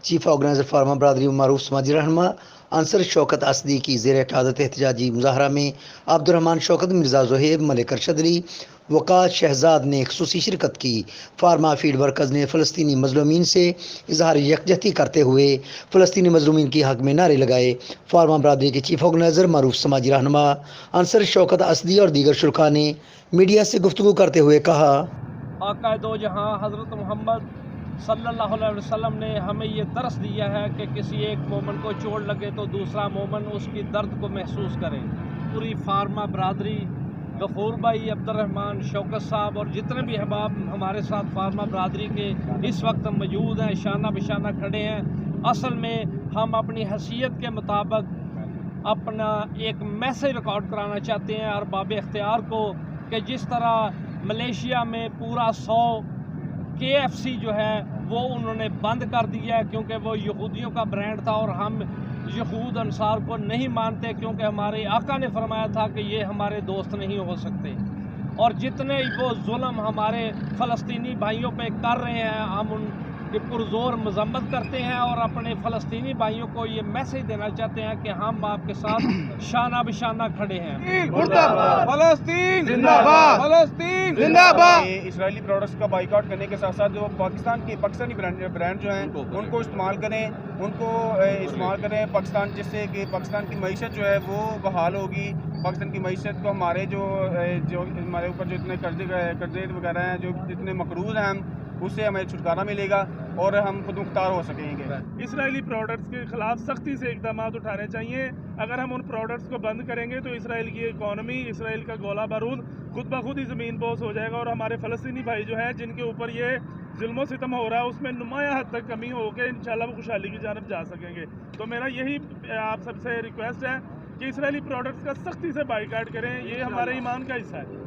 Chief organiser pharma برادری و معروف سماجی رہنما عنصر شوکت اسدی کی زیر قیادت احتجاجی مظاہرہ میں عبد الرحمان شوکت، مرزا زہیب، ملک ارشد علی، وقاص شہزاد نے خصوصی شرکت کی۔ فارما فیڈ ورکرز نے فلسطینی مظلومین سے اظہار یکجہتی کرتے ہوئے فلسطینی مظلومین کی حق میں نعرے لگائے۔ فارما برادری کے چیف آرگنائزر معروف سماجی رہنما عنصر شوکت اسدی اور دیگر شرکاء نے میڈیا سے گفتگو کرتے ہوئے کہا، آقا دو جہاں حضرت محمد صلی اللہ علیہ وسلم نے ہمیں یہ درس دیا ہے کہ کسی ایک مومن کو چوٹ لگے تو دوسرا مومن اس کی درد کو محسوس کرے۔ پوری فارما برادری، غفور بھائی، عبد الرحمان شوکت صاحب اور جتنے بھی احباب ہمارے ساتھ فارما برادری کے اس وقت موجود ہیں، شانہ بشانہ کھڑے ہیں۔ اصل میں ہم اپنی حیثیت کے مطابق اپنا ایک میسیج ریکارڈ کرانا چاہتے ہیں ارباب اختیار کو کہ جس طرح ملیشیا میں پورا 100 KFC جو ہے وہ انہوں نے بند کر دیا ہے کیونکہ وہ یہودیوں کا برانڈ تھا، اور ہم یہود انصار کو نہیں مانتے کیونکہ ہمارے آقا نے فرمایا تھا کہ یہ ہمارے دوست نہیں ہو سکتے۔ اور جتنے وہ ظلم ہمارے فلسطینی بھائیوں پہ کر رہے ہیں ہم ان کی پرزور مذمت کرتے ہیں اور اپنے فلسطینی بھائیوں کو یہ میسیج دینا چاہتے ہیں کہ ہم آپ کے ساتھ شانہ بشانہ کھڑے ہیں۔ فلسطین زندہ باد، فلسطین زندہ باد۔ اسرائیلی پروڈکٹس کا بائیکاٹ کرنے کے ساتھ ساتھ جو پاکستانی برانڈ جو ہیں ان کو استعمال کریں، پاکستان، جس سے کہ پاکستان کی معیشت جو ہے وہ بحال ہوگی۔ پاکستان کی معیشت کو ہمارے جو ہمارے اوپر جو اتنے قرضے وغیرہ ہیں، جو اتنے مقروض ہیں، ہم اس سے ہمیں چھٹکارا ملے گا اور ہم خود مختار ہو سکیں گے۔ اسرائیلی پروڈکٹس کے خلاف سختی سے اقدامات اٹھانے چاہیے۔ اگر ہم ان پروڈکٹس کو بند کریں گے تو اسرائیل کی اکانومی، اسرائیل کا گولہ بارود خود بخود ہی زمین بوس ہو جائے گا، اور ہمارے فلسطینی بھائی جو ہیں جن کے اوپر یہ ظلم و ستم ہو رہا ہے اس میں نمایاں حد تک کمی ہو کے انشاءاللہ وہ خوشحالی کی جانب جا سکیں گے۔ تو میرا یہی آپ سب سے ریکویسٹ ہے کہ اسرائیلی پروڈکٹس کا سختی سے بائیکاٹ کریں، یہ ہمارے ایمان کا حصہ ہے۔